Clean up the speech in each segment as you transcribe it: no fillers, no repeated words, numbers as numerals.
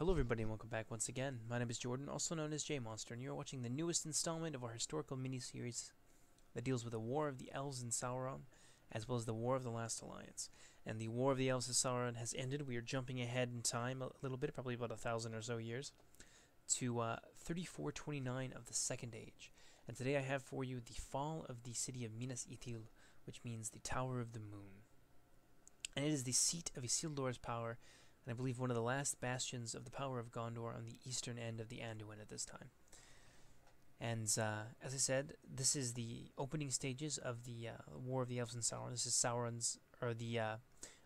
Hello everybody and welcome back once again. My name is Jordan, also known as J-Monster, and you're watching the newest installment of our historical mini-series that deals with the War of the Elves in Sauron, as well as the War of the Last Alliance. And the War of the Elves in Sauron has ended. We are jumping ahead in time a little bit, probably about 1,000 or so years, to 3429 of the Second Age. And today I have for you the fall of the city of Minas Ithil, which means the Tower of the Moon. And it is the seat of Isildur's power, and I believe one of the last bastions of the power of Gondor on the eastern end of the Anduin at this time. And as I said, this is the opening stages of the War of the Elves in Sauron. This is Sauron's, or the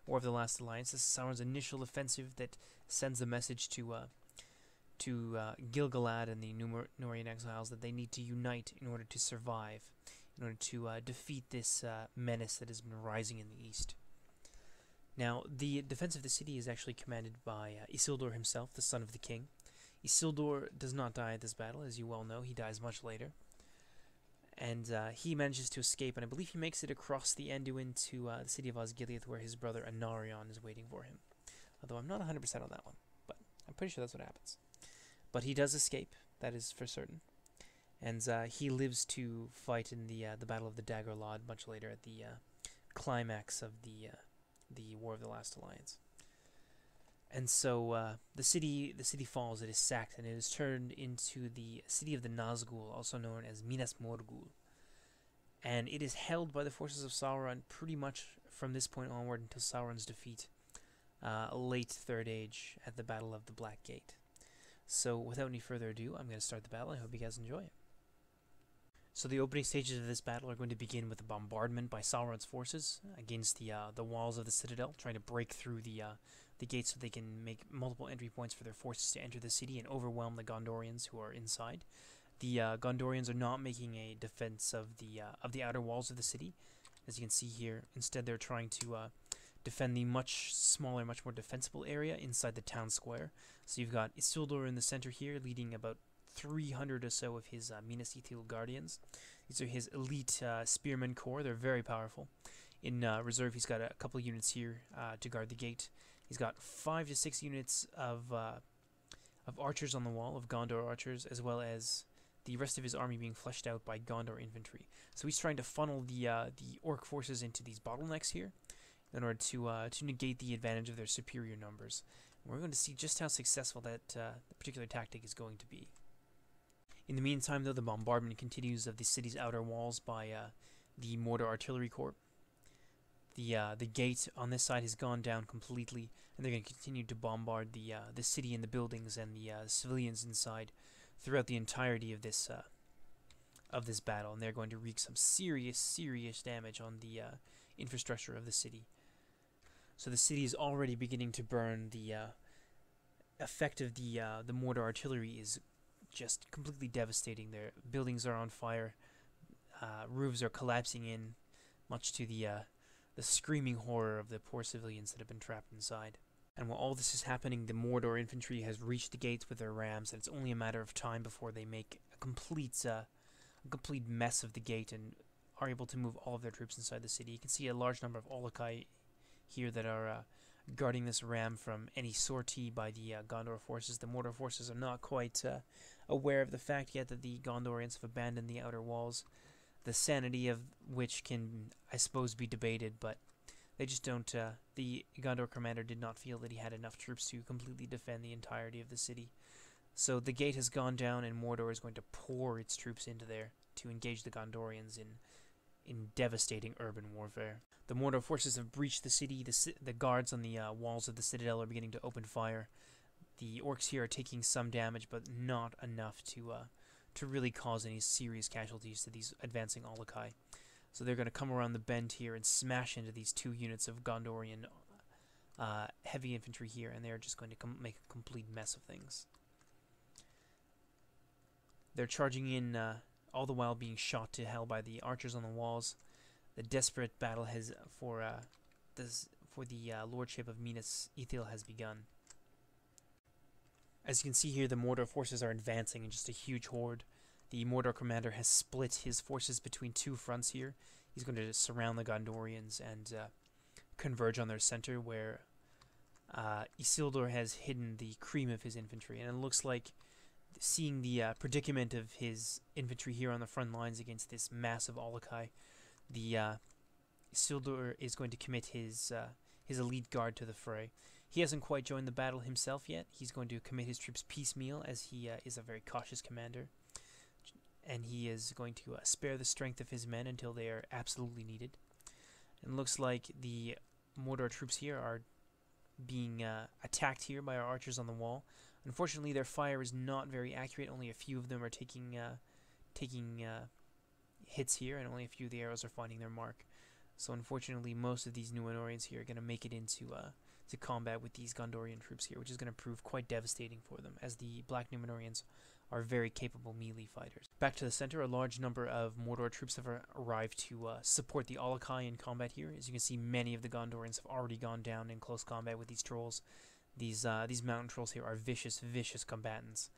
War of the Last Alliance. This is Sauron's initial offensive that sends the message to Gil-galad and the Númenórean exiles that they need to unite in order to survive, in order to defeat this menace that has been rising in the east. Now, the defense of the city is actually commanded by Isildur himself, the son of the king. Isildur does not die at this battle, as you well know. He dies much later. And he manages to escape, and I believe he makes it across the Anduin to the city of Osgiliath, where his brother Anarion is waiting for him. Although I'm not 100% on that one, but I'm pretty sure that's what happens. But he does escape, that is for certain. And he lives to fight in the Battle of the Dagger Lod much later at the climax of the War of the Last Alliance. And so the city falls, it is sacked, and it is turned into the city of the Nazgul, also known as Minas Morgul. And it is held by the forces of Sauron pretty much from this point onward until Sauron's defeat, late Third Age, at the Battle of the Black Gate. So without any further ado, I'm going to start the battle. I hope you guys enjoy it. So the opening stages of this battle are going to begin with a bombardment by Sauron's forces against the walls of the citadel, trying to break through the gates so they can make multiple entry points for their forces to enter the city and overwhelm the Gondorians who are inside. The Gondorians are not making a defense of the outer walls of the city, as you can see here. Instead, they're trying to defend the much smaller, much more defensible area inside the town square. So you've got Isildur in the center here, leading about 300 or so of his Minas Ithil guardians. These are his elite spearmen corps. They're very powerful. In reserve, he's got a couple units here to guard the gate. He's got 5 to 6 units of archers on the wall, of Gondor archers, as well as the rest of his army being fleshed out by Gondor infantry. So he's trying to funnel the orc forces into these bottlenecks here in order to negate the advantage of their superior numbers. And we're going to see just how successful that particular tactic is going to be. In the meantime, though, the bombardment continues of the city's outer walls by the Mordor Artillery Corps. The gate on this side has gone down completely, and they're going to continue to bombard the city and the buildings and the civilians inside throughout the entirety of this battle, and they're going to wreak some serious damage on the infrastructure of the city. So the city is already beginning to burn. The effect of the Mordor artillery is just completely devastating. Their buildings are on fire, roofs are collapsing in, much to the screaming horror of the poor civilians that have been trapped inside. And while all this is happening, the Mordor infantry has reached the gates with their rams, and it's only a matter of time before they make a complete mess of the gate and are able to move all of their troops inside the city. You can see a large number of Olokai here that are guarding this ram from any sortie by the Gondor forces. The Mordor forces are not quite aware of the fact yet that the Gondorians have abandoned the outer walls, the sanity of which can, I suppose, be debated, but they just don't. The Gondor commander did not feel that he had enough troops to completely defend the entirety of the city. So the gate has gone down, and Mordor is going to pour its troops into there to engage the Gondorians in devastating urban warfare. The Mordor forces have breached the city. The guards on the walls of the citadel are beginning to open fire. The orcs here are taking some damage, but not enough to really cause any serious casualties to these advancing Olokai. So they're going to come around the bend here and smash into these 2 units of Gondorian heavy infantry here, and they're just going to make a complete mess of things. They're charging in, all the while being shot to hell by the archers on the walls. The desperate battle has for the lordship of Minas Ithil has begun. As you can see here, the Mordor forces are advancing in just a huge horde. The Mordor commander has split his forces between 2 fronts here. He's going to surround the Gondorians and converge on their center, where Isildur has hidden the cream of his infantry, and it looks like, seeing the predicament of his infantry here on the front lines against this massive Olokai, the Isildur is going to commit his elite guard to the fray. He hasn't quite joined the battle himself yet. He's going to commit his troops piecemeal, as he is a very cautious commander, and he is going to spare the strength of his men until they are absolutely needed. And it looks like the Mordor troops here are being attacked here by our archers on the wall. Unfortunately, their fire is not very accurate. Only a few of them are taking hits here, and only a few of the arrows are finding their mark. So unfortunately, most of these Númenóreans here are going to make it into to combat with these Gondorian troops here, which is going to prove quite devastating for them, as the Black Númenóreans are very capable melee fighters. Back to the center, a large number of Mordor troops have arrived to support the Olokai in combat here. As you can see, many of the Gondorians have already gone down in close combat with these trolls. These mountain trolls here are vicious, vicious combatants.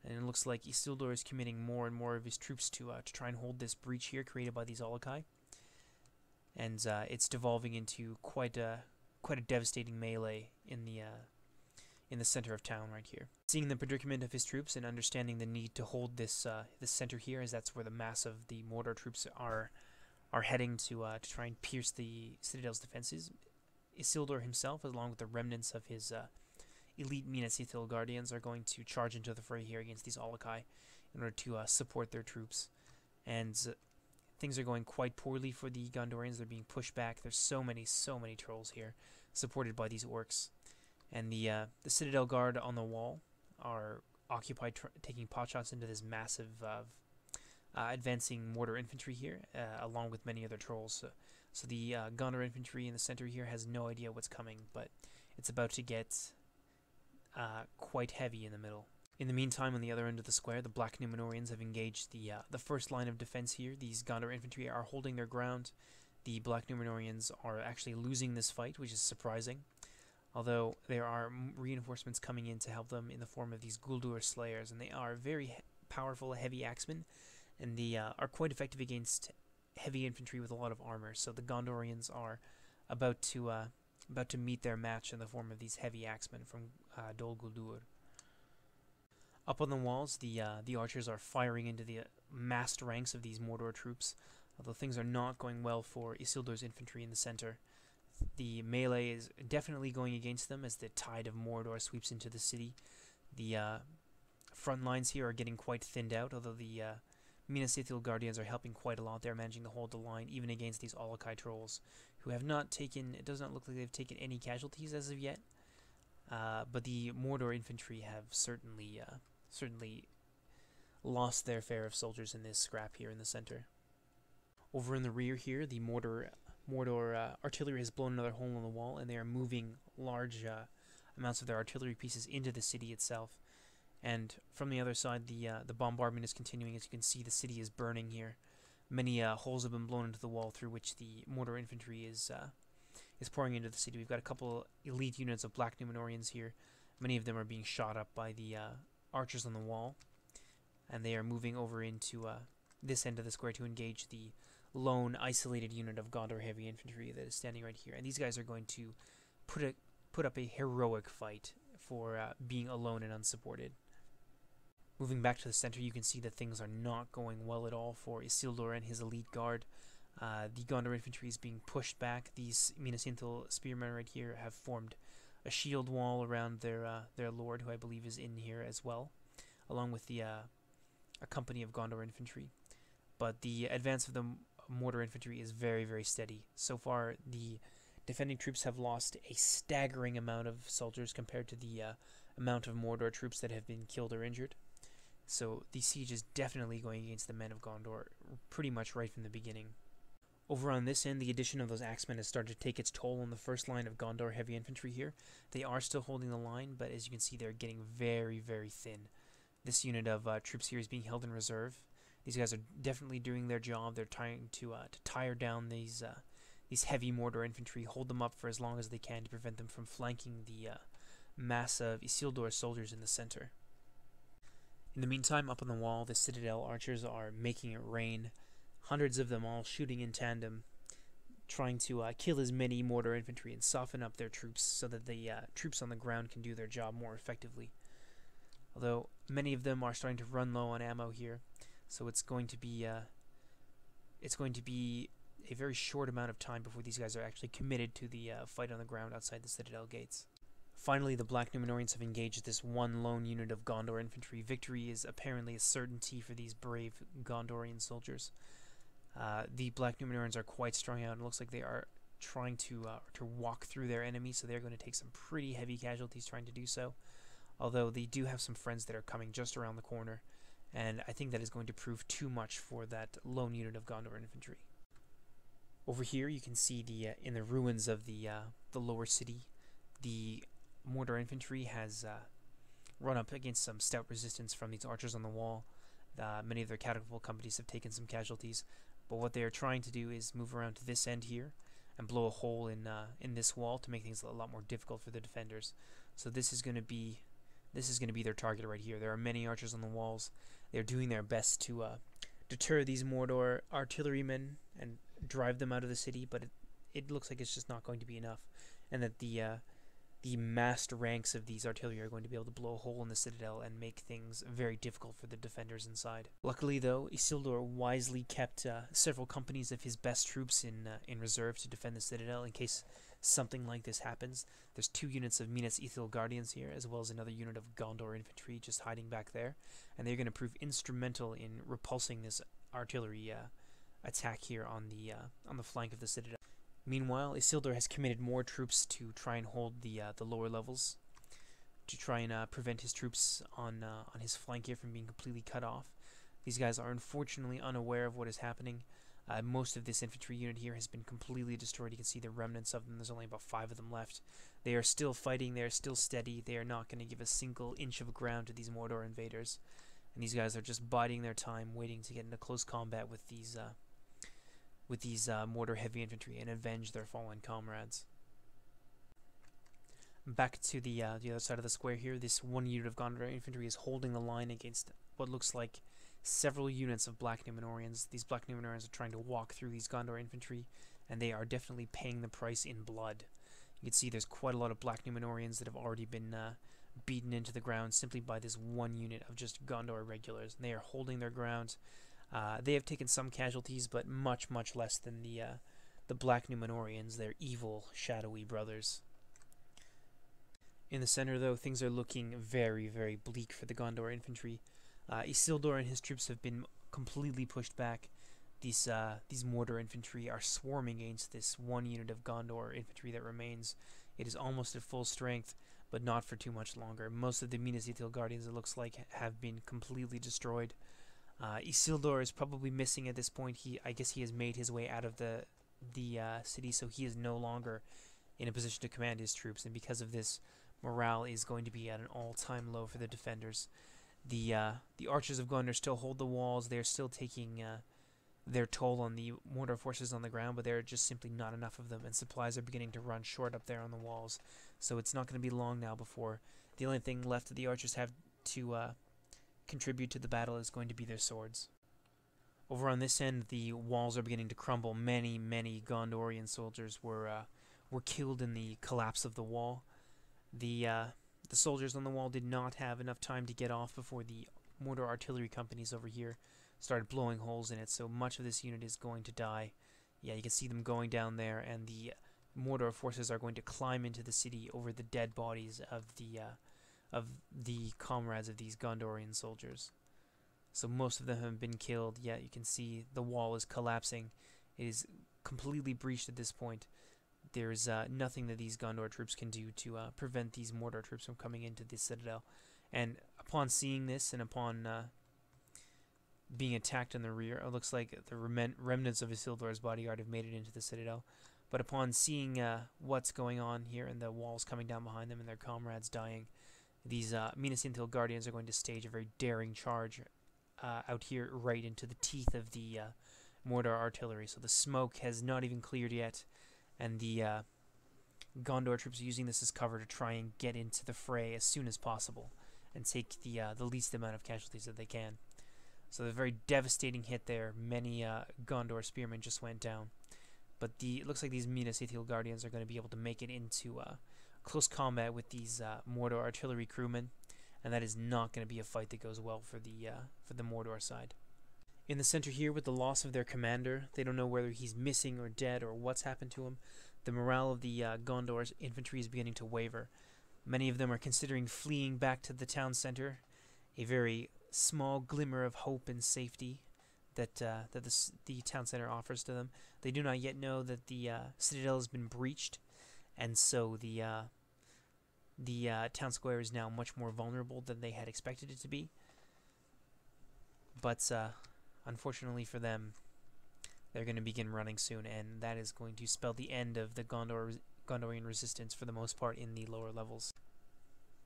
And it looks like Isildur is committing more and more of his troops to try and hold this breach here created by these Olokai. And it's devolving into quite a devastating melee in the center of town right here. Seeing the predicament of his troops and understanding the need to hold this center here, as that's where the mass of the Mordor troops are heading to try and pierce the citadel's defenses, Isildur himself, along with the remnants of his elite Minas Ithil guardians, are going to charge into the fray here against these Olokai in order to support their troops. And things are going quite poorly for the Gondorians. They're being pushed back. There's so many trolls here, supported by these orcs. And the Citadel Guard on the wall are occupied taking potshots into this massive advancing Mordor infantry here, along with many other trolls. So the Gondor infantry in the center here has no idea what's coming, but it's about to get quite heavy in the middle. In the meantime, on the other end of the square, the Black Númenóreans have engaged the first line of defense here. These Gondor infantry are holding their ground. The Black Númenóreans are actually losing this fight, which is surprising, although there are reinforcements coming in to help them in the form of these Guldur Slayers, and they are very powerful heavy axemen, and they are quite effective against heavy infantry with a lot of armor. So the Gondorians are about to meet their match in the form of these heavy axemen from Dol Guldur. Up on the walls, the archers are firing into the massed ranks of these Mordor troops, although things are not going well for Isildur's infantry in the center. The melee is definitely going against them as the tide of Mordor sweeps into the city. The front lines here are getting quite thinned out, although the Minas Ithil Guardians are helping quite a lot. They're managing to hold the line even against these Olokai trolls, who have not taken, it does not look like they've taken any casualties as of yet, but the Mordor infantry have certainly lost their fare of soldiers in this scrap here in the center. Over in the rear here, the Mordor artillery has blown another hole in the wall, and they are moving large amounts of their artillery pieces into the city itself. And from the other side, the bombardment is continuing. As you can see, the city is burning here. Many holes have been blown into the wall through which the Mordor infantry is pouring into the city. We've got a couple elite units of Black Númenóreans here. Many of them are being shot up by the archers on the wall, and they are moving over into this end of the square to engage the lone isolated unit of Gondor heavy infantry that is standing right here. And these guys are going to put up a heroic fight for being alone and unsupported. Moving back to the center, you can see that things are not going well at all for Isildur and his elite guard. The Gondor infantry is being pushed back. These Minas Ithil spearmen right here have formed a shield wall around their lord, who I believe is in here as well, along with a company of Gondor infantry. But the advance of the Mordor infantry is very, very steady. So far, the defending troops have lost a staggering amount of soldiers compared to the amount of Mordor troops that have been killed or injured. So the siege is definitely going against the men of Gondor pretty much right from the beginning. Over on this end, the addition of those axemen has started to take its toll on the first line of Gondor heavy infantry here. They are still holding the line, but as you can see, they're getting very, very thin. This unit of troops here is being held in reserve. These guys are definitely doing their job. They're trying to tire down these heavy Mordor infantry, hold them up for as long as they can to prevent them from flanking the mass of Isildur soldiers in the center. In the meantime, up on the wall, the Citadel archers are making it rain. Hundreds of them all shooting in tandem. trying to kill as many mortar infantry and soften up their troops so that the troops on the ground can do their job more effectively. Although many of them are starting to run low on ammo here, so it's going to be a very short amount of time before these guys are actually committed to the fight on the ground outside the citadel gates. Finally, the Black Numenoreans have engaged this one lone unit of Gondor infantry. Victory is apparently a certainty for these brave Gondorian soldiers. The Black Numenoreans are quite strung out. It looks like they are trying to walk through their enemy, so they're going to take some pretty heavy casualties trying to do so. Although they do have some friends that are coming just around the corner, and I think that is going to prove too much for that lone unit of Gondor infantry. Over here, you can see the in the ruins of the lower city, the mortar infantry has run up against some stout resistance from these archers on the wall. Many of their catapult companies have taken some casualties, but what they are trying to do is move around to this end here and blow a hole in this wall to make things a lot more difficult for the defenders. So this is going to be their target right here. There are many archers on the walls. They're doing their best to deter these Mordor artillerymen and drive them out of the city, but it looks like it's just not going to be enough, and that the massed ranks of these artillery are going to be able to blow a hole in the citadel and make things very difficult for the defenders inside. Luckily, though, Isildur wisely kept several companies of his best troops in reserve to defend the citadel in case something like this happens. There's 2 units of Minas Ithil Guardians here, as well as another unit of Gondor infantry just hiding back there, and they're going to prove instrumental in repulsing this artillery attack here on the flank of the citadel. Meanwhile, Isildur has committed more troops to try and hold the lower levels, to try and prevent his troops on his flank here from being completely cut off. These guys are unfortunately unaware of what is happening. Most of this infantry unit here has been completely destroyed. You can see the remnants of them. There's only about 5 of them left. They are still fighting. They are still steady. They are not going to give a single inch of ground to these Mordor invaders. And these guys are just biding their time, waiting to get into close combat with these Mordor heavy infantry and avenge their fallen comrades. Back to the other side of the square here, this one unit of Gondor infantry is holding the line against what looks like several units of Black Numenoreans. These Black Numenoreans are trying to walk through these Gondor infantry, and they are definitely paying the price in blood. You can see there's quite a lot of Black Numenoreans that have already been beaten into the ground simply by this one unit of just Gondor regulars. And they are holding their ground. They have taken some casualties, but much, much less than the Black Numenoreans, their evil, shadowy brothers. In the center, though, things are looking very, very bleak for the Gondor infantry. Isildur and his troops have been completely pushed back. These Mordor infantry are swarming against this one unit of Gondor infantry that remains. It is almost at full strength, but not for too much longer. Most of the Minas Ithil Guardians, it looks like, have been completely destroyed. Isildur is probably missing at this point. I guess he has made his way out of the city, so he is no longer in a position to command his troops, and because of this, morale is going to be at an all-time low for the defenders. The archers of Gondor still hold the walls. They're still taking their toll on the Mordor forces on the ground, but there are just simply not enough of them, and supplies are beginning to run short up there on the walls. So it's not going to be long now before the only thing left that the archers have to contribute to the battle is going to be their swords. Over on this end, the walls are beginning to crumble. Many, many Gondorian soldiers were killed in the collapse of the wall. The soldiers on the wall did not have enough time to get off before the Mordor artillery companies over here started blowing holes in it, so much of this unit is going to die. Yeah, you can see them going down there, and the Mordor forces are going to climb into the city over the dead bodies of the comrades of these Gondorian soldiers. So most of them have been killed. Yeah, you can see the wall is collapsing. It is completely breached at this point. There's nothing that these Gondor troops can do to prevent these Mordor troops from coming into the citadel. And upon seeing this, and upon being attacked in the rear, it looks like the remnants of Isildur's bodyguard have made it into the citadel. But upon seeing what's going on here, and the walls coming down behind them and their comrades dying, these Minas Ithil Guardians are going to stage a very daring charge out here right into the teeth of the Mordor artillery. So the smoke has not even cleared yet, and the Gondor troops are using this as cover to try and get into the fray as soon as possible and take the least amount of casualties that they can. So a very devastating hit there. Many Gondor spearmen just went down. But it looks like these Minas Ithil Guardians are going to be able to make it into close combat with these Mordor artillery crewmen, and that is not going to be a fight that goes well for the Mordor side. In the center here, with the loss of their commander, they don't know whether he's missing or dead or what's happened to him. The morale of the Gondor's infantry is beginning to waver. Many of them are considering fleeing back to the town center, a very small glimmer of hope and safety that the town center offers to them. They do not yet know that the citadel has been breached, and so the town square is now much more vulnerable than they had expected it to be. But unfortunately for them, they're going to begin running soon, and that is going to spell the end of the Gondorian resistance for the most part in the lower levels.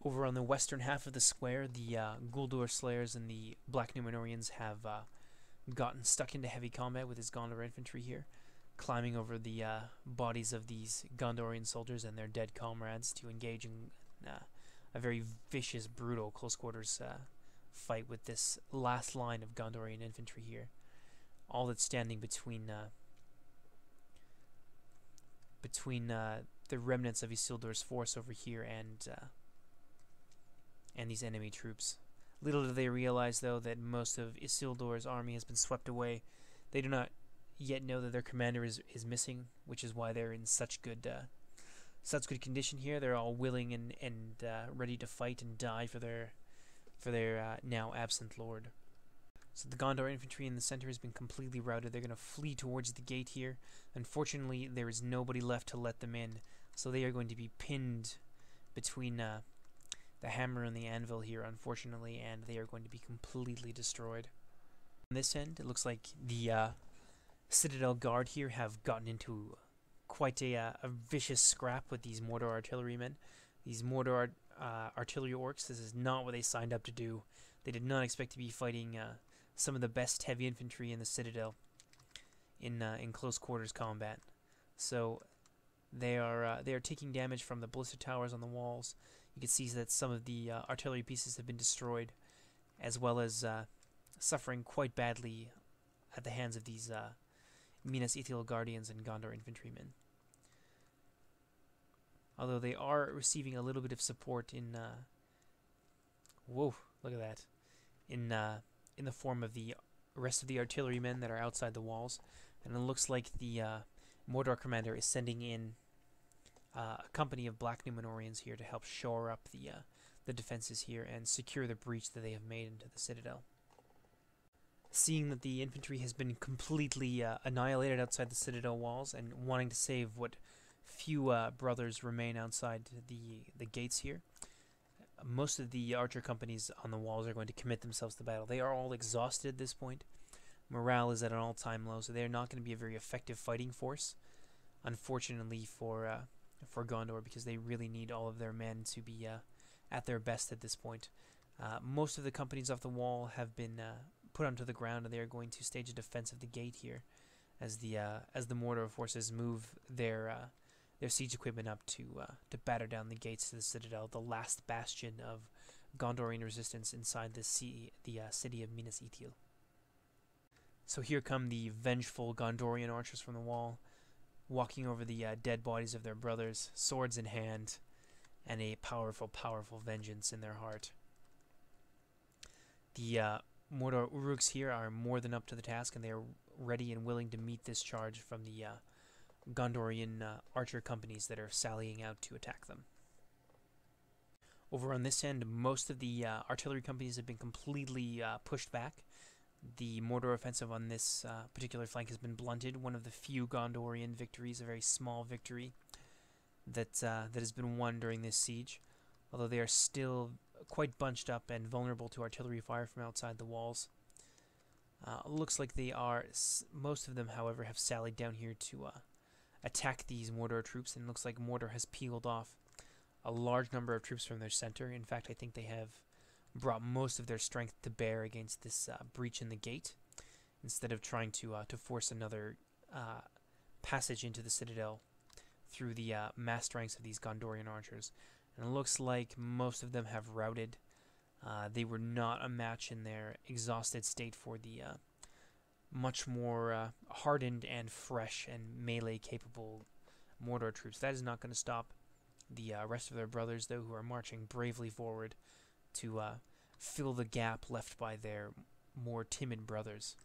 Over on the western half of the square, the Guldur Slayers and the Black Númenóreans have gotten stuck into heavy combat with his Gondor infantry here, climbing over the bodies of these Gondorian soldiers and their dead comrades to engage in a very vicious, brutal close-quarters fight with this last line of Gondorian infantry here. All that's standing between the remnants of Isildur's force over here and these enemy troops. Little do they realize, though, that most of Isildur's army has been swept away. They do not yet know that their commander is missing, which is why they're in such good condition here. They're all willing and ready to fight and die for their now absent lord. So the Gondor infantry in the center has been completely routed. They're going to flee towards the gate here. Unfortunately, there is nobody left to let them in, so they are going to be pinned between the hammer and the anvil here, unfortunately, and they are going to be completely destroyed. On this end, it looks like the Citadel Guard here have gotten into quite a vicious scrap with these Mordor artillerymen. These Mordor artillery orcs, this is not what they signed up to do. They did not expect to be fighting some of the best heavy infantry in the Citadel in close quarters combat. So they are taking damage from the ballista towers on the walls. You can see that some of the artillery pieces have been destroyed, as well as suffering quite badly at the hands of these Minas Ithil Guardians and Gondor infantrymen. Although they are receiving a little bit of support in whoa, look at that, in the form of the rest of the artillerymen that are outside the walls, and it looks like the Mordor commander is sending in a company of Black Númenóreans here to help shore up the defenses here and secure the breach that they have made into the citadel. Seeing that the infantry has been completely annihilated outside the citadel walls, and wanting to save what few brothers remain outside the gates here, most of the archer companies on the walls are going to commit themselves to battle. They are all exhausted at this point. Morale is at an all-time low, so they are not going to be a very effective fighting force, unfortunately for Gondor, because they really need all of their men to be at their best at this point. Most of the companies off the wall have been put onto the ground, and they are going to stage a defense of the gate here as the Mordor forces move their siege equipment up to batter down the gates to the citadel, the last bastion of Gondorian resistance inside the city of Minas Ithil. So here come the vengeful Gondorian archers from the wall, walking over the dead bodies of their brothers, swords in hand, and a powerful, powerful vengeance in their heart. The Mordor Uruks here are more than up to the task, and they are ready and willing to meet this charge from the Gondorian archer companies that are sallying out to attack them. Over on this end, most of the artillery companies have been completely pushed back. The Mordor offensive on this particular flank has been blunted. One of the few Gondorian victories, a very small victory that has been won during this siege, although they are still quite bunched up and vulnerable to artillery fire from outside the walls. Looks like they are, most of them, however, have sallied down here to attack these Mordor troops, and it looks like Mordor has peeled off a large number of troops from their center. In fact, I think they have brought most of their strength to bear against this breach in the gate, instead of trying to force another passage into the citadel through the massed ranks of these Gondorian archers. And it looks like most of them have routed. They were not a match in their exhausted state for the much more hardened and fresh and melee-capable Mordor troops. That is not going to stop the rest of their brothers, though, who are marching bravely forward to fill the gap left by their more timid brothers.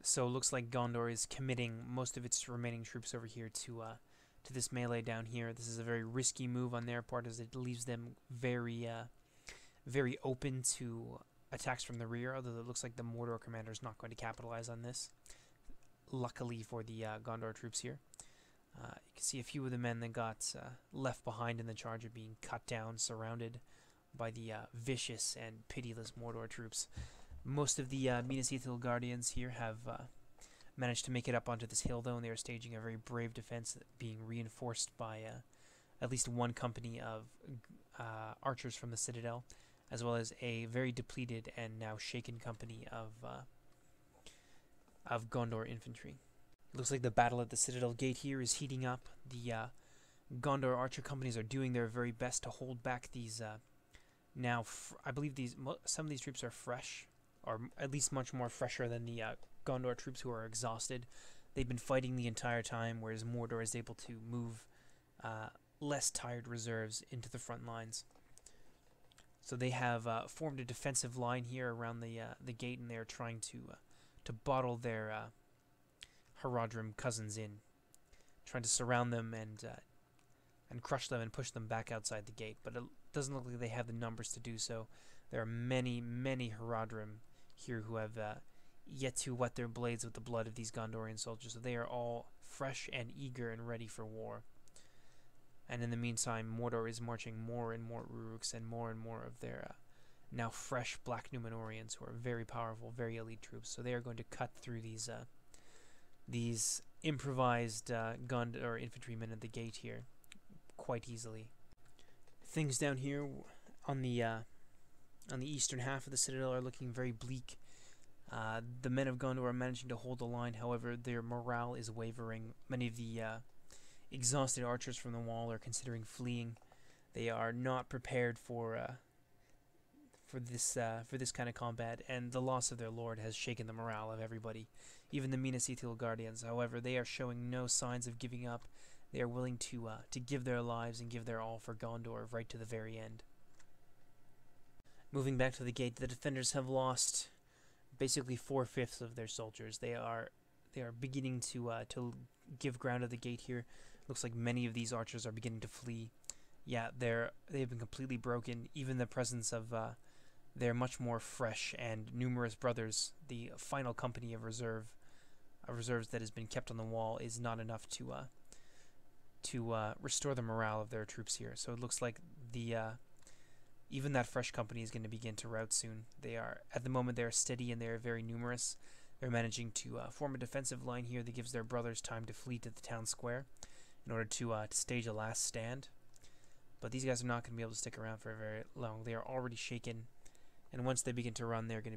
So it looks like Gondor is committing most of its remaining troops over here to this melee down here. This is a very risky move on their part, as it leaves them very open to attacks from the rear, although it looks like the Mordor commander is not going to capitalize on this, luckily for the Gondor troops here. You can see a few of the men that got left behind in the charge are being cut down, surrounded by the vicious and pitiless Mordor troops. Most of the Minas Ithil Guardians here have managed to make it up onto this hill, though, and they are staging a very brave defense, being reinforced by at least one company of archers from the Citadel, as well as a very depleted and now shaken company of Gondor infantry. It looks like the battle at the Citadel Gate here is heating up. The Gondor archer companies are doing their very best to hold back these. I believe some of these troops are fresh, or at least much more fresher than the Gondor troops, who are exhausted. They've been fighting the entire time, whereas Mordor is able to move less tired reserves into the front lines. So they have formed a defensive line here around the gate, and they are trying to bottle their Haradrim cousins in, trying to surround them and crush them and push them back outside the gate. But it doesn't look like they have the numbers to do so. There are many, many Haradrim here who have yet to wet their blades with the blood of these Gondorian soldiers, so they are all fresh and eager and ready for war. And in the meantime, Mordor is marching more and more Uruks and more of their now fresh Black Númenóreans, who are very powerful, very elite troops. So they are going to cut through these improvised Gondor infantrymen at the gate here quite easily. Things down here on the eastern half of the Citadel are looking very bleak. The men of Gondor are managing to hold the line, however, their morale is wavering. Many of the exhausted archers from the wall are considering fleeing. They are not prepared for this kind of combat, and the loss of their lord has shaken the morale of everybody, even the Minas Ithil Guardians. However, they are showing no signs of giving up. They are willing to give their lives and give their all for Gondor right to the very end. Moving back to the gate, the defenders have lost basically 4/5 of their soldiers. They are beginning to give ground at the gate here. Looks like many of these archers are beginning to flee. Yeah, they've been completely broken. Even the presence of their much more fresh and numerous brothers, the final company of reserves that has been kept on the wall, is not enough to restore the morale of their troops here. So it looks like even that fresh company is going to begin to rout soon. At the moment, they are steady and they are very numerous. They're managing to form a defensive line here that gives their brothers time to flee to the town square in order to stage a last stand. But these guys are not going to be able to stick around for very long. They are already shaken, and once they begin to run, they're just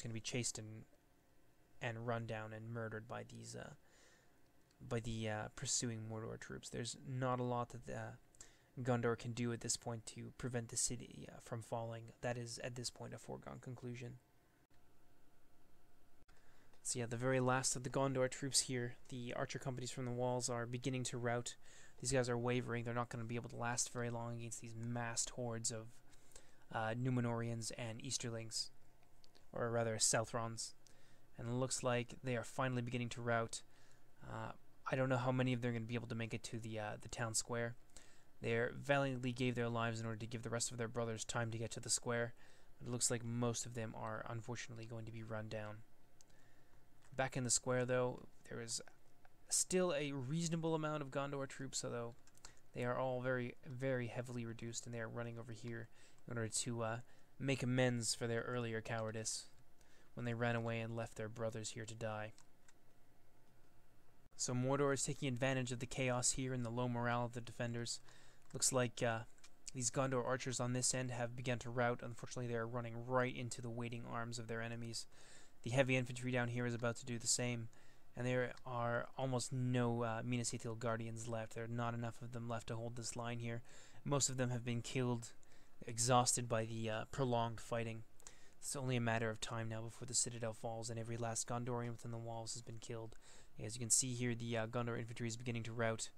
going to be chased and run down and murdered by the pursuing Mordor troops. There's not a lot that Gondor can do at this point to prevent the city from falling. That is, at this point, a foregone conclusion. So yeah, the very last of the Gondor troops here, the archer companies from the walls, are beginning to rout. These guys are wavering. They're not going to be able to last very long against these massed hordes of Númenóreans and Easterlings, or rather Southrons. And it looks like they are finally beginning to rout. I don't know how many of them are going to be able to make it to the town square. They valiantly gave their lives in order to give the rest of their brothers time to get to the square. But it looks like most of them are unfortunately going to be run down. Back in the square, though, there is still a reasonable amount of Gondor troops, although they are all very, very heavily reduced, and they are running over here in order to make amends for their earlier cowardice when they ran away and left their brothers here to die. So Mordor is taking advantage of the chaos here and the low morale of the defenders. Looks like these Gondor archers on this end have begun to rout. Unfortunately, they are running right into the waiting arms of their enemies. The heavy infantry down here is about to do the same, and there are almost no Minas Ithil Guardians left. There are not enough of them left to hold this line here. Most of them have been killed, exhausted by the prolonged fighting. It's only a matter of time now before the citadel falls and every last Gondorian within the walls has been killed. As you can see here, the Gondor infantry is beginning to rout.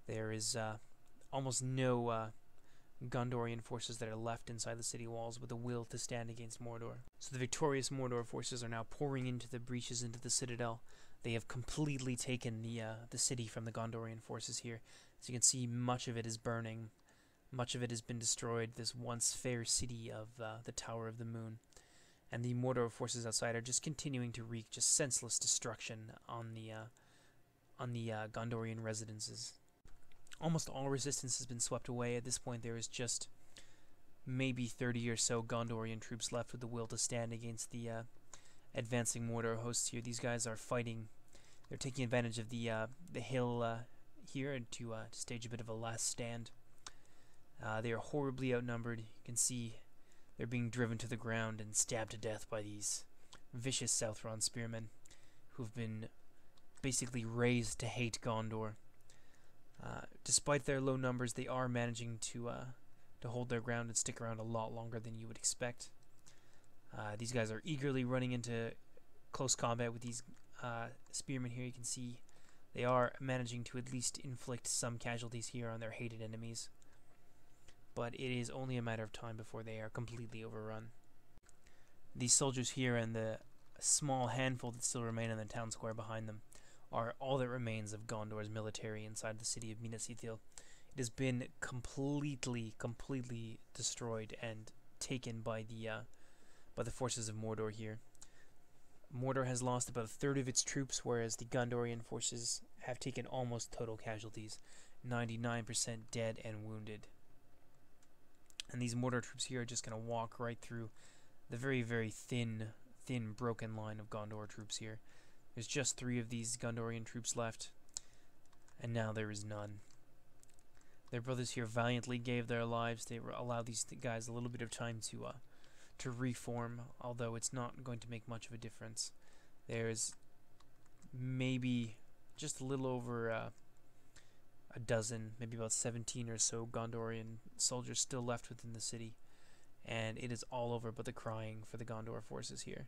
There is almost no Gondorian forces that are left inside the city walls with a will to stand against Mordor. So the victorious Mordor forces are now pouring into the breaches into the citadel. They have completely taken the city from the Gondorian forces here. As you can see, much of it is burning. Much of it has been destroyed, this once fair city of the Tower of the Moon. And the Mordor forces outside are just continuing to wreak just senseless destruction on the Gondorian residences. Almost all resistance has been swept away. At this point, there is just maybe 30 or so Gondorian troops left with the will to stand against the advancing Mordor hosts here. These guys are fighting. They're taking advantage of the hill here to stage a bit of a last stand. They are horribly outnumbered. You can see they're being driven to the ground and stabbed to death by these vicious Southron spearmen who've been basically raised to hate Gondor. Despite their low numbers, they are managing to hold their ground and stick around a lot longer than you would expect. These guys are eagerly running into close combat with these spearmen here. You can see they are managing to at least inflict some casualties here on their hated enemies. But it is only a matter of time before they are completely overrun. These soldiers here and the small handful that still remain in the town square behind them are all that remains of Gondor's military inside the city of Minas Ithil. It has been completely destroyed and taken by the forces of Mordor here. Mordor has lost about a third of its troops, whereas the Gondorian forces have taken almost total casualties, 99% dead and wounded. And these Mordor troops here are just going to walk right through the very thin broken line of Gondor troops here. There's just 3 of these Gondorian troops left, and now there is none. Their brothers here valiantly gave their lives. They allowed these guys a little bit of time to reform, although it's not going to make much of a difference. There's maybe just a little over a dozen, maybe about 17 or so Gondorian soldiers still left within the city, and it is all over but the crying for the Gondor forces here.